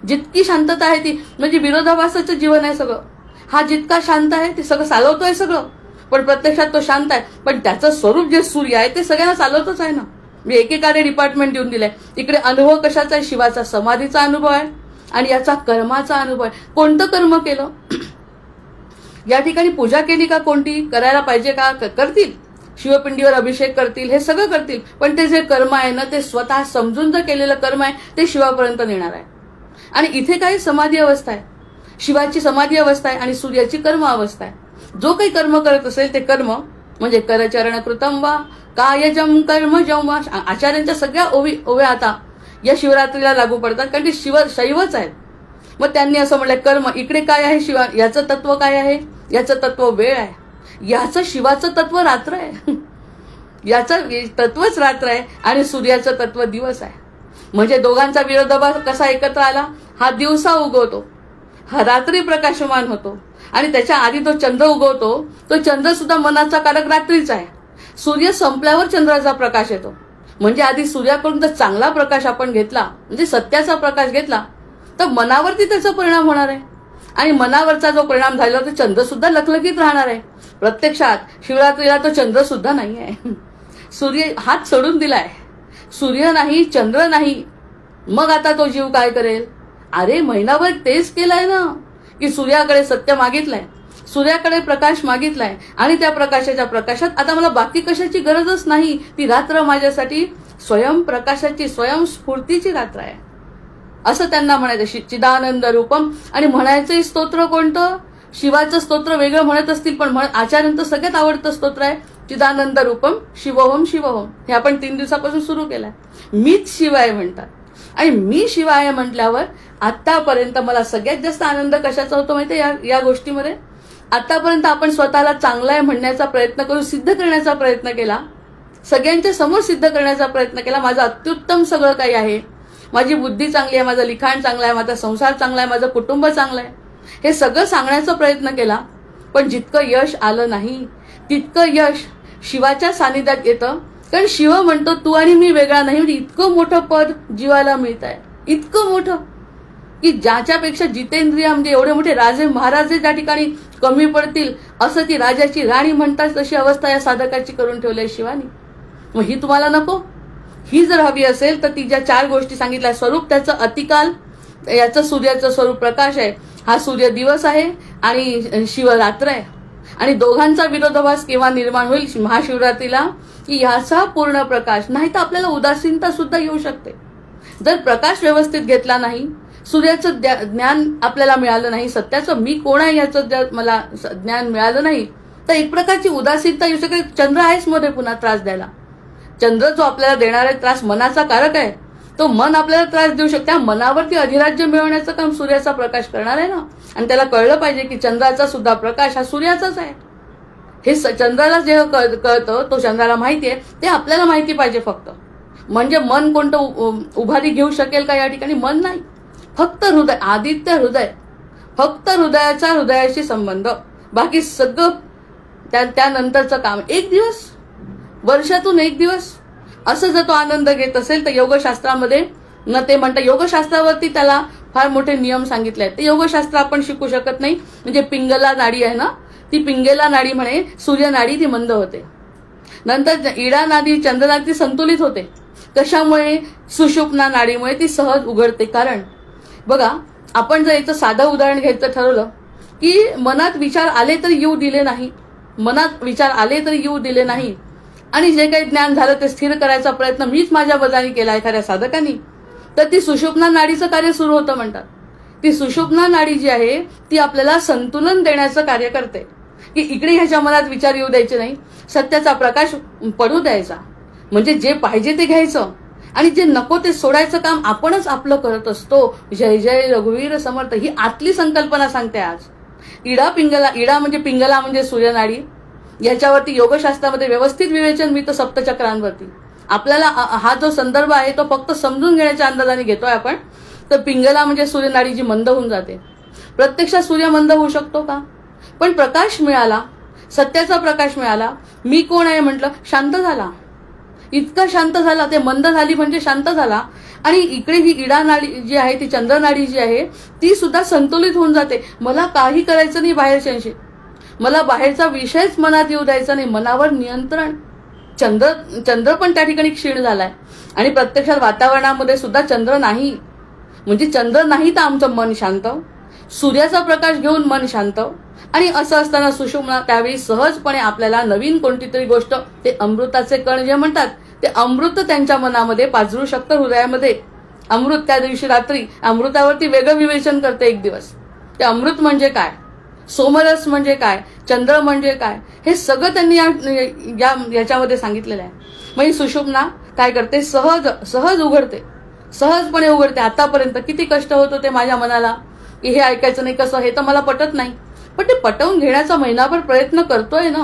जितकी शांतता आहे ती म्हणजे विरोधाभासाचं जीवन आहे सगळं. हा जितका शांत आहे ते सगळं चालवतोय सगळं, पण प्रत्यक्षात तो शांत आहे. पण त्याचं स्वरूप जे सूर्य आहे ते सगळ्यांना चालवतच आहे ना. मी एकेकाने डिपार्टमेंट देऊन दिलंय. इकडे अनुभव कशाचा आहे, शिवाचा समाधीचा अनुभव आहे आणि याचा कर्माचा अनुभव आहे. कोणतं कर्म केलं, या ठिकाणी पूजा केली का, कोणती करायला पाहिजे का, करतील, शिवपिंडीवर अभिषेक करतील, हे सगळं करतील. पण ते जे कर्म आहे ना ते स्वतः समजून जर केलेलं कर्म आहे ते शिवापर्यंत नेणार आहे. आणि इथे काही समाधी अवस्था आहे, शिवाची समाधी अवस्था आहे आणि सूर्याची कर्म अवस्था आहे. जो काही कर्म करत असेल ते कर्म म्हणजे करचरण कृतम वा कायजम कर्मजम वा, आचार्यांच्या सगळ्या ओव्या आता या शिवरात्रीला लागू पडतात कारण की शैवच आहेत. मग त्यांनी असं म्हटलंय कर्म इकडे काय आहे, शिवा याचं तत्व काय आहे, याचं तत्व वेळ आहे, याचं शिवाचं तत्व रात्र आहे, याचं तत्वच रात्र आहे आणि सूर्याचं तत्व दिवस आहे. म्हणजे दोघांचा विरोधाभास कसा एकत्र आला, हा दिवसा उगवतो, हा रात्री प्रकाशमान होतो आणि त्याच्या आधी तो चंद्र उगवतो. तो चंद्र सुद्धा मनाचा कारक रात्रीचा आहे. सूर्य संपल्यावर चंद्राचा प्रकाश येतो. म्हणजे आधी सूर्याकडून जर चांगला प्रकाश आपण घेतला, म्हणजे सत्याचा प्रकाश घेतला, तर मनावरती त्याचा परिणाम होणार आहे आणि मनावरचा जो परिणाम झाला तर चंद्र सुद्धा लखलखीत राहणार आहे. प्रत्यक्षात शिवरात्रीला तो चंद्र सुद्धा नाही आहे, सूर्य हात सोडून दिलाय. सूर्य नाही, चंद्र नाही, मग आता तो जीव काय करेल. अरे महिनाभर तेच केलंय ना की सूर्याकडे सत्य मागितलंय, सूर्याकडे प्रकाश मागितलाय आणि त्या प्रकाशाच्या प्रकाशात आता मला बाकी कशाची गरजच नाही. ती रात्र माझ्यासाठी स्वयंप्रकाशाची स्वयंस्फूर्तीची रात्र आहे असं त्यांना म्हणायचं. चिदानंद रूपम. आणि म्हणायचंही स्तोत्र कोणतं, शिवाचं स्तोत्र वेगळं म्हणत असतील पण आचार्यांचं सगळ्यात आवडतं स्तोत्र आहे चिदानंद रूपम शिवोहम शिवोहम. हे आपण 3 दिवसापासून सुरू केलंय. मीच शिवाय म्हणतात आणि मी शिवाय म्हटल्यावर आतापर्यंत मला सगळ्यात जास्त आनंद कशाचा होतो माहितीये, या गोष्टीमध्ये आतापर्यंत आपण स्वतःला चांगला आहे म्हणण्याचा प्रयत्न करून सिद्ध करण्याचा प्रयत्न केला, सगळ्यांच्या समोर सिद्ध करण्याचा प्रयत्न केला. माझं अत्युत्तम सगळं काही आहे, माझी बुद्धी चांगली आहे, माझं लिखाण चांगलं आहे, माझा संसार चांगला आहे, माझं कुटुंब चांगलं आहे, हे सगळं सांगण्याचा प्रयत्न केला. पण जितकं यश आलं नाही तितकं यश शिवाच्या सानिध्यात येतं. कारण शिव म्हणतो तू आणि मी वेगळा नाही. म्हणजे इतकं मोठं पद जीवाला मिळत आहे, इतकं मोठं की ज्याच्यापेक्षा जितेंद्रिय म्हणजे एवढे मोठे राजे महाराजे ज्या ठिकाणी कमी पडतील असं ती राजाची राणी म्हणतात तशी अवस्था या साधकाची करून ठेवली आहे शिवानी. मग ही तुम्हाला नको, ही जर हवी असेल तर ती ज्या 4 गोष्टी सांगितल्या, स्वरूप त्याचं अतिकाल, याचं सूर्याचं स्वरूप प्रकाश आहे, हा सूर्य दिवस आहे आणि शिवरात्र आहे. आणि दोघांचा विरोधाभास केव्हा निर्माण होईल महाशिवरात्रीला की ह्याचा पूर्ण प्रकाश नाही तर आपल्याला उदासीनता सुद्धा येऊ शकते. जर प्रकाश व्यवस्थित घेतला नाही, सूर्याचं ज्ञान आपल्याला मिळालं नाही, सत्याचं मी कोण आहे याचं जर मला ज्ञान मिळालं नाही तर एक प्रकारची उदासीनता येऊ शकते. चंद्र आहेच मध्ये पुन्हा त्रास द्यायला. चंद्र जो आपल्याला देणारा त्रास मनाचा कारक आहे, तो मन आपल्याला त्रास देऊ शकते. त्या मनावरती अधिराज्य मिळवण्याचं काम सूर्याचा प्रकाश करणार आहे ना. आणि त्याला कळलं पाहिजे की चंद्राचा सुद्धा प्रकाश हा सूर्याचाच आहे. हे चंद्राला जे कळतं तो चंद्राला माहिती आहे, ते आपल्याला माहिती पाहिजे फक्त. म्हणजे मन कोणतं उभारी घेऊ शकेल का या ठिकाणी, मन नाही, फक्त हृदय, आदित्य हृदय, फक्त हृदयाचा हृदयाशी संबंध, बाकी सगळं त्यानंतरचं काम. 1 दिवस, वर्षातून 1 दिवस असं जर तो आनंद घेत असेल तर योगशास्त्रामध्ये न ते म्हणतं, योगशास्त्रावरती त्याला फार मोठे नियम सांगितले आहेत. ते योगशास्त्र आपण शिकू शकत नाही. म्हणजे पिंगला नाडी आहे ना, ती पिंगला नाडी म्हणे सूर्य नाडी ती मंद होते. नंतर इडा नाडी चंद्रनाडी ती संतुलित होते. कशामुळे? सुषुप्ना नाडीमुळे ती सहज उघडते. कारण बघा, आपण जर याचं साधं उदाहरण घ्यायचं ठरवलं की मनात विचार आले तर येऊ दिले नाही, मनात विचार आले तर येऊ दिले नाही, आणि जे काही ज्ञान झालं ते स्थिर करायचा प्रयत्न मीच माझ्या बजानी केला एखाद्या साधकांनी, तर ती सुषुप्ना नाडीचं कार्य सुरू होतं म्हणतात. ती सुषुप्ना नाडी जी आहे ती आपल्याला संतुलन देण्याचं कार्य करते, की इकडे ह्याच्या मनात विचार येऊ द्यायचे नाही, सत्याचा प्रकाश पडू द्यायचा. म्हणजे जे पाहिजे ते घ्यायचं आणि जे नको ते सोडायचं काम आपणच आपलं करत असतो. जय जय रघुवीर समर्थ. ही आतली संकल्पना सांगते आज. इडा पिंगला, इडा म्हणजे पिंगला म्हणजे सूर्यनाडी. याच्यावरती योगशास्त्रामध्ये व्यवस्थित विवेचन मी तर सप्तचक्रांवरती. आपल्याला हा जो संदर्भ आहे तो फक्त समजून घेण्याच्या अंदाजाने घेतोय आपण. तर पिंगला म्हणजे सूर्यनाडी जी मंद होऊन जाते. प्रत्यक्षात सूर्य मंद होऊ शकतो का? पण प्रकाश मिळाला, सत्याचा प्रकाश मिळाला, मी कोण आहे म्हटलं, शांत झाला. इतका शांत झाला, ते मंद झाली म्हणजे शांत झाला. आणि इकडे ही इडा नाडी जी आहे, ती चंद्रनाडी जी आहे, ती सुद्धा संतुलित होऊन जाते. मला काही करायचं नाही बाहेरच्यांशी, मला बाहेरचा विषयच मनात येऊ द्यायचा नाही, मनावर नियंत्रण. चंद्र पण त्या ठिकाणी क्षीण झालाय आणि प्रत्यक्षात वातावरणामध्ये सुद्धा चंद्र नाही. म्हणजे चंद्र नाही तर आमचं मन शांत, सूर्याचा प्रकाश घेऊन मन शांत. आणि असं असताना सुषुम्ना त्यावेळी सहजपणे आपल्याला नवीन कोणती तरी गोष्ट, ते अमृताचे कण जे म्हणतात, ते अमृत त्यांच्या मनामध्ये पाझरू शकतं, हृदयामध्ये. अमृत त्या दिवशी रात्री अमृतावरती वेगळं विवेचन करते एक दिवस. ते अमृत म्हणजे काय, सोमरस म्हणजे काय, चंद्र म्हणजे काय, हे सगळं त्यांनी याच्यामध्ये सांगितलेलं आहे. मग ही सुषुम्ना काय करते, सहज उघडते, सहजपणे उघडते. आतापर्यंत किती कष्ट होत होते माझ्या मनाला की हे ऐकायचं नाही, कसं, हे तर मला पटत नाही. पण ते पटवून घेण्याचा महिनाभर प्रयत्न करतोय ना.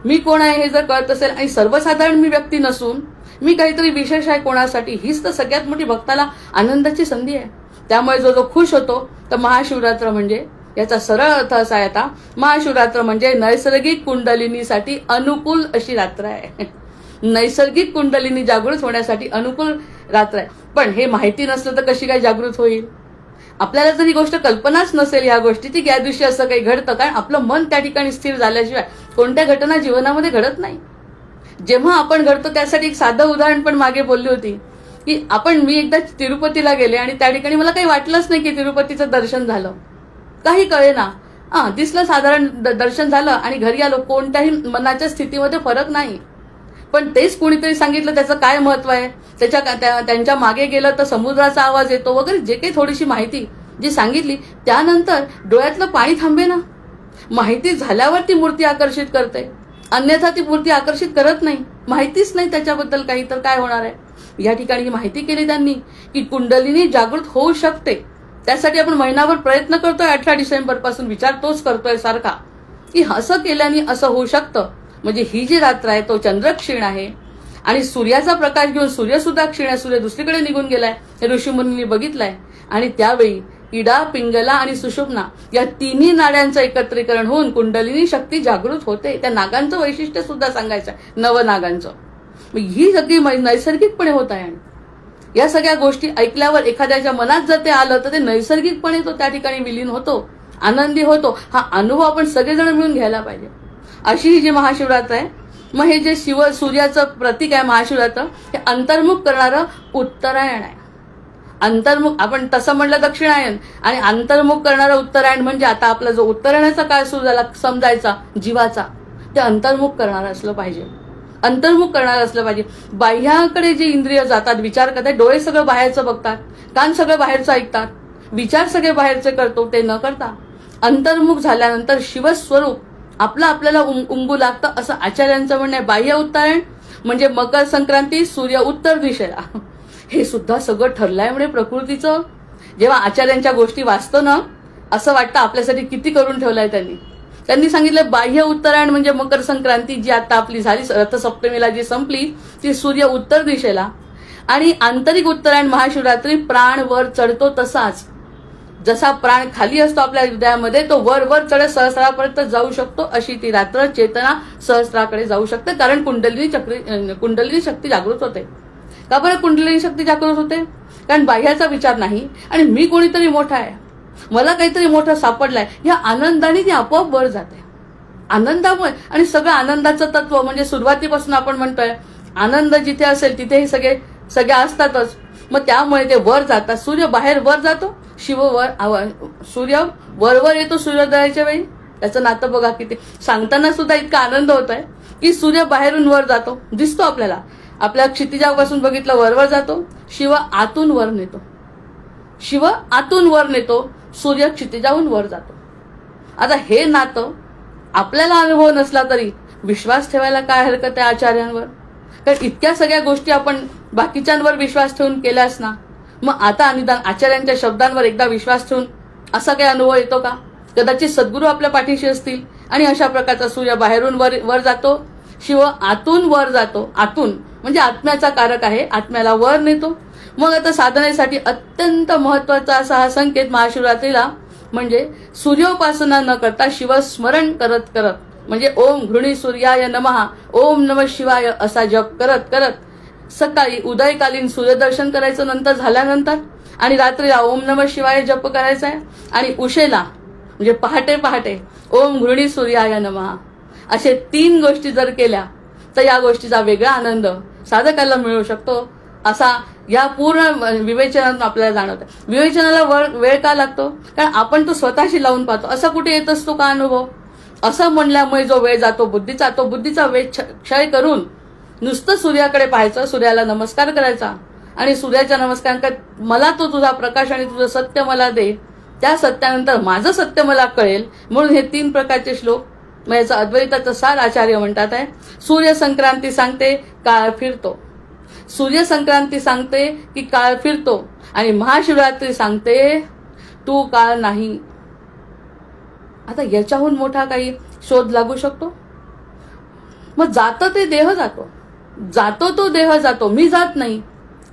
मी कोण आहे हे जर कळत असेल आणि सर्वसाधारण मी व्यक्ती नसून मी काहीतरी विशेष आहे कोणासाठी, हीच तर सगळ्यात मोठी भक्ताला आनंदाची संधी आहे. त्यामुळे जो खुश होतो, तर महाशिवरात्र म्हणजे याचा सरळ अर्थ असा आहे आता, महाशिवरात्र म्हणजे नैसर्गिक कुंडलिनीसाठी अनुकूल अशी रात्र आहे. नैसर्गिक कुंडलिनी जागृत होण्यासाठी अनुकूल रात्र आहे. पण हे माहिती नसलं तर कशी काय जागृत होईल? आपल्याला जर ही गोष्ट कल्पनाच नसेल या गोष्टीची, या दिवशी असं काही घडतं, कारण आपलं मन त्या ठिकाणी स्थिर झाल्याशिवाय कोणत्या घटना जीवनामध्ये घडत नाही. जेव्हा आपण घडतो त्यासाठी एक साधं उदाहरण पण मागे बोलली होती की मी एकदा तिरुपतीला गेले आणि त्या ठिकाणी मला काही वाटलंच नाही की तिरुपतीचं दर्शन झालं, काही कळेना. दिसलं साधारण दर्शन झालं आणि घरी आलो, कोणत्याही मनाच्या स्थितीमध्ये फरक नाही. पण तेच कोणीतरी सांगितलं त्याचं काय महत्व आहे, त्यांच्या मागे गेलं तर समुद्राचा आवाज येतो वगैरे, जे काही थोडीशी माहिती जी सांगितली, त्यानंतर डोळ्यातलं पाणी थांबे ना. माहिती झाल्यावर ती मूर्ती आकर्षित करते, अन्यथा ती मूर्ती आकर्षित करत नाही. माहितीच नाही त्याच्याबद्दल काही, तर काय होणार आहे. या ठिकाणी ही माहिती केली त्यांनी की कुंडलिनी जागृत होऊ शकते. त्यासाठी आपण महिनाभर प्रयत्न करतोय, 18 डिसेंबर पासून विचार तोच करतोय सारखा की असं केल्याने असं होऊ शकतं. म्हणजे ही जी रात्र आहे तो चंद्र क्षीण आहे आणि सूर्याचा प्रकाश घेऊन सूर्य सुद्धा क्षीण आहे, सूर्य दुसरीकडे निघून गेलाय, हे ऋषीमुनींनी बघितलंय. आणि त्यावेळी इडा, पिंगला आणि सुषुम्ना या तिन्ही नाड्यांचं एकत्रीकरण होऊन कुंडलिनी शक्ती जागृत होते. त्या नागांचं वैशिष्ट्य सुद्धा सांगायचं आहे, नवनागांचं. ही सगळी नैसर्गिकपणे होत आहे. आणि या सगळ्या गोष्टी ऐकल्यावर एखाद्याच्या मनात जर ते आलं तर ते नैसर्गिकपणे तो त्या ठिकाणी विलीन होतो, आनंदी होतो. हा अनुभव आपण सगळेजण मिळून घ्यायला पाहिजे. अशी ही जी महाशिवरात्र आहे, मग हे जे सूर्याचं प्रतीक आहे महाशिवरात्र, हे अंतर्मुख करणारं उत्तरायण आहे. अंतर्मुख, आपण तसं म्हणलं दक्षिणायन, आणि अंतर्मुख करणारं उत्तरायण म्हणजे आता आपला जो उत्तरायणाचा काळ सुरू झाला समजायचा जीवाचा, ते अंतर्मुख करणारं असलं पाहिजे. अंतर्मुख करणारं असलं पाहिजे. बाह्याकडे जे इंद्रिय जातात, विचार करतात, डोळे सगळं बाहेरचं बघतात, कान सगळं बाहेरचं ऐकतात, विचार सगळे बाहेरचे करतो, ते न करता अंतर्मुख झाल्यानंतर शिवस्वरूप आपल्याला उमगू लागतं, असं आचार्यांचं म्हणणं आहे. बाह्य उत्तरायण म्हणजे मकर संक्रांती, सूर्य उत्तर दिशेला. हे सुद्धा सगळं ठरलंय. म्हणजे प्रकृतीचं जेव्हा आचार्यांच्या गोष्टी वाचतो ना, असं वाटतं आपल्यासाठी किती करून ठेवलंय त्यांनी सांगितलं. बाह्य उत्तरायण म्हणजे मकर संक्रांती जी आता आपली झाली, रथसप्तमीला जी संपली, ती सूर्य उत्तर दिशेला. आणि आंतरिक उत्तरायण महाशिवरात्री प्राण वर चढतो तसाच, जसा प्राण खाली असतो आपल्या हृदयामध्ये, तो वर वर चढत सहस्रापर्यंत जाऊ शकतो. अशी ती रात्र चेतना सहस्राकडे जाऊ शकते, कारण कुंडलिनी शक्ती जागृत होते. का बरं कुंडलिनी शक्ती जागृत होते? कारण बाह्याचा विचार नाही आणि मी कोणीतरी मोठा आहे, मला काहीतरी मोठं सापडलंय, या आनंदाने ती आपोआप वर जाते. आनंदामुळे, आणि सगळं आनंदाचं तत्व म्हणजे सुरुवातीपासून आपण म्हणतोय आनंद जिथे असेल तिथे सगळे असतातच. मग त्यामुळे ते वर जातात. सूर्य बाहेर वर जातो, शिव सूर्य वर येतो सूर्योदयाच्या वेळी. त्याचं नातं बघा किती. सांगताना सुद्धा इतका आनंद होत आहे की सूर्य बाहेरून वर जातो, दिसतो आपल्याला. आपल्या क्षितिजापासून बघितलं वर जातो, शिव आतून वर नेतो. शिव आतून वर नेतो, सूर्य क्षितिजाहून वर जातो. आता हे नातं आपल्याला अनुभव नसला तरी विश्वास ठेवायला काय हरकत आहे आचार्यांवर? कारण इतक्या सगळ्या गोष्टी आपण बाकीच्यांवर विश्वास ठेवून केल्यास ना, मग आता निदान आचार्यांच्या शब्दांवर एकदा विश्वास ठेवून असा काही अनुभव येतो का? कदाचित सद्गुरू आपल्या पाठीशी असतील आणि अशा प्रकारचा सूर्य बाहेरून वर जातो, शिव आतून वर जातो. आतून म्हणजे आत्म्याचा कारक आहे, आत्म्याला वर नेतो. मग आता साधनेसाठी अत्यंत महत्वाचा असा हा संकेत महाशिवरात्रीला म्हणजे सूर्योपासना न करता शिवस्मरण करत करत, म्हणजे ओम घृणी सूर्याय नमः, ओम नमः शिवाय असा जप करत करत सकाळी उदयकालीन सूर्यदर्शन करायचं नंतर झाल्यानंतर, आणि रात्रीला ओम नमः शिवाय जप करायचा आहे, आणि उशेला म्हणजे पहाटे पहाटे ओम घृणी सूर्याय नमः. असे 3 गोष्टी जर केल्या तर या गोष्टीचा वेगळा आनंद साधकाला मिळू शकतो, असा या पूर्ण विवेचनातून आपल्याला जाणवतं. विवेचनाला वेळ का लागतो? कारण आपण तो स्वतःशी लावून पाहतो. असा कुठे येत असतो का अनुभव? असं म्हणल्यामुळे जो वेळ जातो बुद्धीचा वेळ क्षय करून नुसतं सूर्याकडे पाहायचं, सूर्याला नमस्कार करायचा, आणि सूर्याच्या नमस्कारांकडे मला तो तुझा प्रकाश आणि तुझं सत्य मला दे, त्या सत्यानंतर माझं सत्य मला कळेल. म्हणून हे 3 प्रकारचे श्लोक याचा अद्वैताचा सार आचार्य म्हणतात आहे. सूर्य संक्रांती सांगते काळ फिरतो, सूर्य संक्रांती सांगते की काळ फिरतो, आणि महाशिवरात्री सांगते तू काळ नाही. आता याच्याहून मोठा काही शोध लागू शकतो? मग जातं ते देह जातो तो देह जातो, मी जात नाही.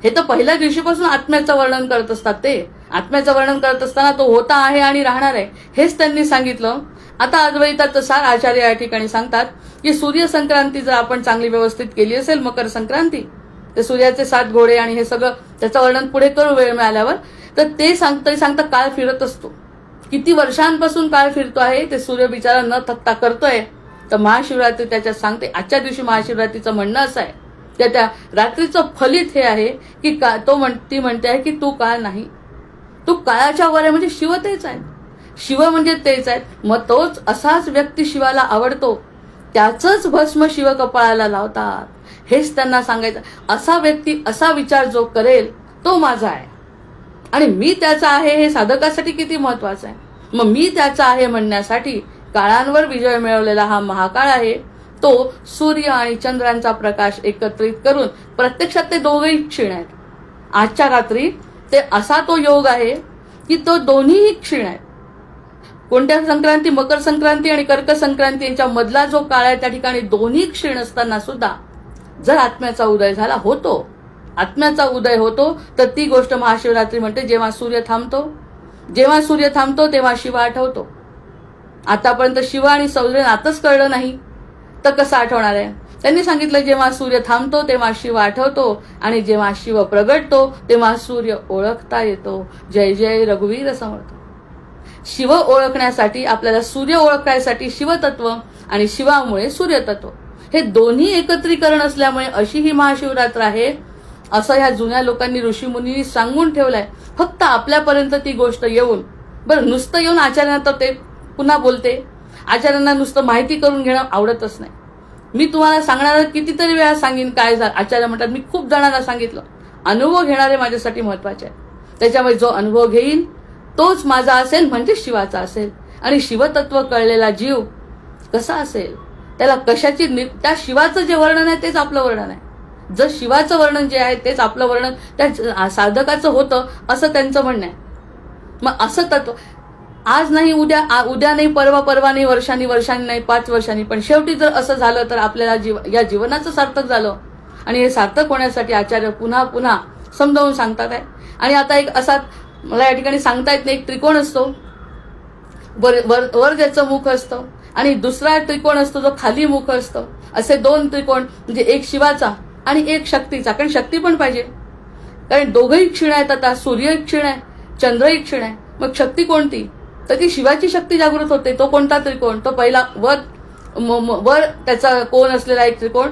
हे तर पहिल्या दिवशीपासून आत्म्याचं वर्णन करत असतात. ते आत्म्याचं वर्णन करत असताना तो होता आहे आणि राहणार आहे हेच त्यांनी सांगितलं. आता अद्वैताचं सार आचार्य या ठिकाणी सांगतात की सूर्य संक्रांती जर आपण चांगली व्यवस्थित केली असेल, मकर संक्रांती, ते सूर्याचे 7 घोडे आणि हे सगळं त्याचं वर्णन पुढे करू वेळ मिळाल्यावर, तर ते सांगता काळ फिरत असतो. किती वर्षांपासून काळ फिरतो आहे ते सूर्य बिचारा न थकता करतोय. तर महाशिवरात्री त्याच्यात सांगते. आजच्या दिवशी महाशिवरात्रीचं म्हणणं असं आहे, त्या रात्रीचं फलित हे आहे की ती म्हणते आहे की तू काळ नाही, तू काळाच्या वर आहे. म्हणजे शिव तेच आहे, शिव म्हणजे तेच आहे. मग तोच असाच व्यक्ती शिवाला आवडतो, त्याचंच भस्म शिव कपाळाला लावतात, हेच त्यांना सांगायचं. असा व्यक्ती असा विचार जो करेल तो माझा आहे, आणि मी त्याचा आहे हे साधकासाठी किती महत्वाचं आहे. मग मी त्याचा आहे म्हणण्यासाठी काळांवर विजय मिळवलेला हा महाकाळ आहे. तो सूर्य आणि चंद्रांचा प्रकाश एकत्रित करून, प्रत्यक्षात ते दोघेही क्षीण आहेत. आजच्या रात्री ते असा तो योग आहे की तो दोन्हीही क्षीण आहेत. कोणत्या संक्रांती, मकर संक्रांती आणि कर्क संक्रांती यांच्या मधला जो काळ आहे त्या ठिकाणी दोन्ही क्षीण असताना सुद्धा जर आत्म्याचा उदय झाला होतो, आत्म्याचा उदय होतो, तर ती गोष्ट महाशिवरात्री म्हणते. जेव्हा सूर्य थांबतो तेव्हा शिव आठवतो. आतापर्यंत शिव आणि सूर्य नातच कळलं नाही तर कसं आठवणार आहे? त्यांनी सांगितलं जेव्हा सूर्य थांबतो तेव्हा शिव आठवतो, आणि जेव्हा शिव प्रगटतो तेव्हा सूर्य ओळखता येतो. जय जय रघुवीर समर्थ. शिव ओळखण्यासाठी आपल्याला सूर्य ओळखण्यासाठी शिवतत्व आणि शिवामुळे सूर्यतत्व हे दोन्ही एकत्रीकरण असल्यामुळे अशी ही महाशिवरात्र आहे, असं ह्या जुन्या लोकांनी, ऋषीमुनींनी सांगून ठेवलंय. फक्त आपल्यापर्यंत ती गोष्ट येऊन, बरं नुसतं येऊन आचार्यांना तर ते पुन्हा बोलते, आचार्यांना नुसतं माहिती करून घेणं आवडतच नाही. मी तुम्हाला सांगणार कितीतरी वेळा सांगेन काय झालं. आचार्य म्हणतात मी खूप जणांना सांगितलं, अनुभव घेणारे माझ्यासाठी महत्वाचे आहे. त्याच्यामुळे जो अनुभव घेईन तोच माझा असेल म्हणजे शिवाचा असेल. आणि शिवतत्व कळलेला जीव कसा असेल, त्याला कशाची, त्या शिवाचं जे वर्णन आहे तेच आपलं वर्णन आहे. जर शिवाचं वर्णन जे आहे तेच आपलं वर्णन त्या साधकाचं होतं असं त्यांचं म्हणणं आहे. मग असं तत्व आज नाही उद्या नाही, परवा नाही, वर्षांनी नाही, 5 वर्षांनी, पण शेवटी जर असं झालं तर आपल्याला या जीवनाचं सार्थक झालं. आणि हे सार्थक होण्यासाठी आचार्य पुन्हा पुन्हा समजावून सांगतात आहे. आणि आता एक असा मला या ठिकाणी सांगता येत नाही, एक त्रिकोण असतो, वर ज्याचं मुख असतं आणि दुसरा त्रिकोण असतो जो खाली मुख असतं. असे 2 त्रिकोण, म्हणजे एक शिवाचा आणि एक शक्तीचा, कारण शक्ती पण पाहिजे, कारण दोघंही क्षीण आहेत. आता सूर्य क्षीण आहे, चंद्रही क्षीण आहे, मग शक्ती कोणती? तर ती शिवाची शक्ती जागृत होते. तो कोणता त्रिकोण? तो पहिला वर त्याचा कोण असलेला एक त्रिकोण,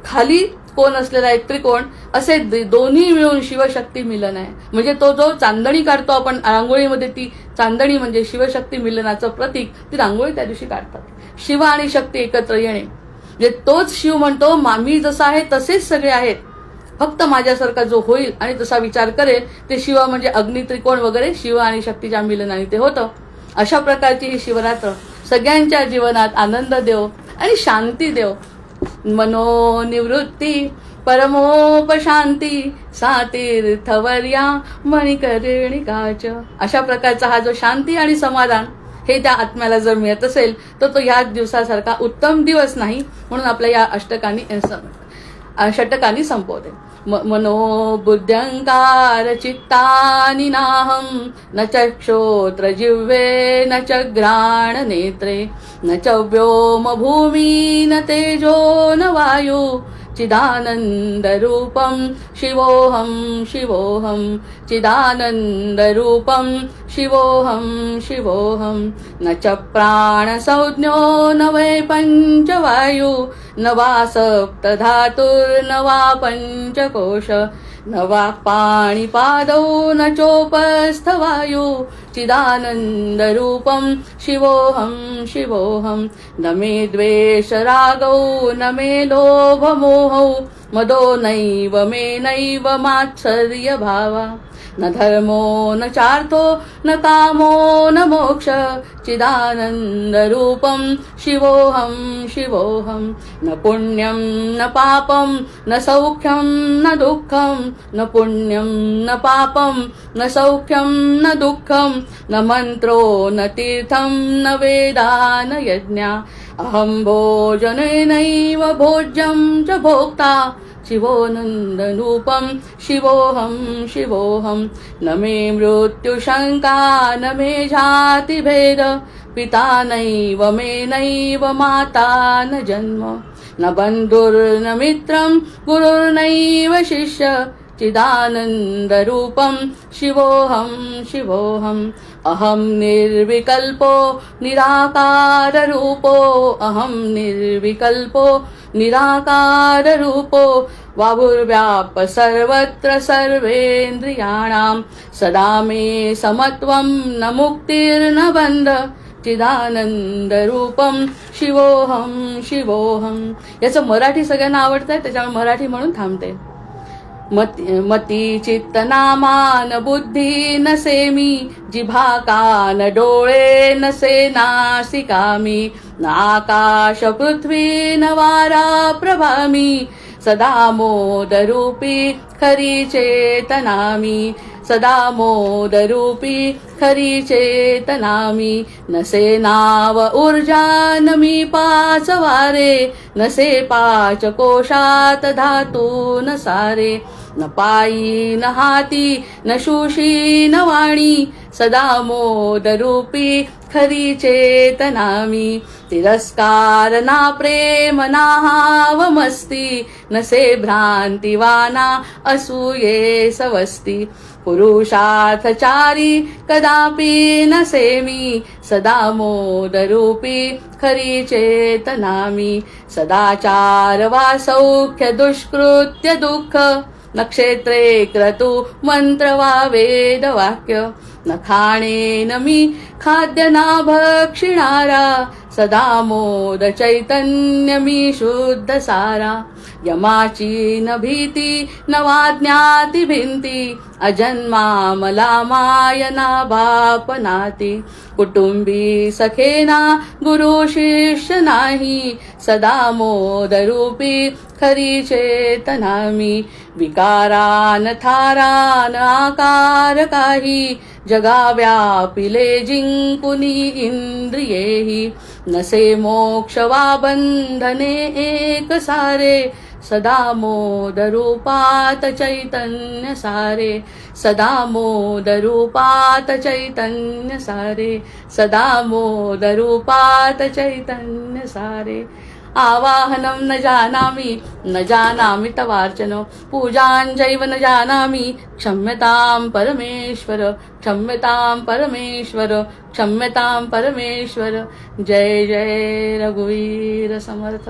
खाली कोण असलेला एक त्रिकोण, असे दोन्ही मिळून शिवशक्ती मिलन आहे. म्हणजे तो जो चांदणी काढतो आपण रांगोळीमध्ये, ती चांदणी म्हणजे शिवशक्ती मिलनाचं प्रतीक. ती रांगोळी त्या दिवशी काढतात. शिव आणि शक्ती एकत्र येणे म्हणजे तोच शिव म्हणतो, मी जसा आहे तसेच सगळे आहेत, फक्त माझ्यासारखा जो होईल आणि तसा विचार करेल ते शिव. म्हणजे अग्नि त्रिकोण वगैरे शिव आणि शक्तीच्या मिलनाने ते होतं. अशा प्रकारची ही शिवरात्र सगळ्यांच्या जीवनात आनंद देव आणि शांती देव. मनोनिवृत्ती परमोपशांती सातीर्थवर्या मणिकर्णिकाच. अशा प्रकारचा हा जो शांती आणि समाधान हे त्या आत्म्याला जर मिळत असेल तर तो ह्या दिवसासारखा उत्तम दिवस नाही. म्हणून आपल्या या षटकांनी संपवते. मनोबुद्ध्यंकार चित्तानि नाहं न चक्षोत्र जिह्वे न च घ्राण नेत्रे न च व्योम भूमि न तेजो न वायु चिदानन्दरूपं शिवोऽहं शिवोऽहं चिदानन्दरूपं शिवोऽहं शिवोऽहं न च प्राणसंज्ञो न वै पञ्चवायु न वा सप्तधातुर्न वा पञ्चकोश न वा पाणिपादौ न चोपस्थवायु चिदानन्दरूपं शिवोऽहं शिवोऽहं न मे द्वेषरागौ न मे लोभमोहौ मदो नैव मे नैव मात्सर्यभावा न धर्मो न चार्थो न कामो न मोक्ष चिदानन्दरूपं शिवोऽहं शिवोऽहं न पुण्यं न पापं न सौख्यं न दुःखं न पुण्यं न पापं न सौख्यं न दुःखं न मन्त्रो न तीर्थं न वेदा न यज्ञा अहं भोजनेनैव भोज्यं च भोक्ता शिवोऽनन्दरूपं शिवोऽहं शिवोऽहं न मे मृत्युशङ्का न मे जातिभेद पिता नैव मे नैव माता न जन्म न बन्धुर्न मित्रं गुरुर्नैव शिष्य चिदानन्दरूपं शिवोऽहं शिवोऽहम् अहं निर्विकल्पो निराकाररूपो अहं निर्विकल्पो निराकाररूपो वावुर्व्याप सर्वत्र सर्वेन्द्रियाणां सदा मे समत्वं न मुक्तिर्न बन्ध चिदानन्दरूपं शिवोऽहं शिवोऽहं. याचं मराठी सगळ्यांना आवडतंय, त्याच्यामुळे मराठी म्हणून थांबते. मती चित्त नामान बुद्धी नसेमी जिभा कान डोळे नसे नासिकामी न आकाश पृथ्वी न वारा प्रभामी सदा मोदरूपी खरी चेतनामी सदा मोदरूपी खरी चेतनामी नसे नाव ऊर्जा न मी पाच वारे नसे पाच कोशात धातू न सारे न पायी न हाती न शूशी न वाणी सदा मोदरूपी खरी चेतनामी तिरस्कार ना प्रेम ना हावमस्ती नसे भ्रांतिवाना असूये सवस्ती पुरुषार्थचारी कदापि नसेमी सदा मोदरूपी खरी चेतनामी सदाचार वा सौख्य दुष्कृत्य दुःख नक्षत्रे क्रतु मंत्र वा वेदवाक्य न खाणे न मी खाद्य ना भक्षिणारा सदा मोद चैतन्य मी शुद्ध सारा यमाची न भीती न वाज्ञाती भिंती अजन्मा मला मायना बापनाती कुटुंबी सखेना गुरु शिष्य नाही सदा मोदरूपी खरी चेतनामी विकारान थारान आकार काही जगा व्यापिले जिंकुनी इंद्रियेही नसे मोक्ष वा बंधने एक सारे सदा मोदरूपात चैतन्य सारे सदा मोदरूपात चैतन्य सारे सदा मोदरूपात चैतन्य सारे. आवाहनं न जानामि तवार्चन पूजाञ्चैव न जानामि क्षम्यतां परमेश्वर क्षम्यतां परमेश्वर क्षम्यतां परमेश्वर. जय जय रघुवीर समर्थ.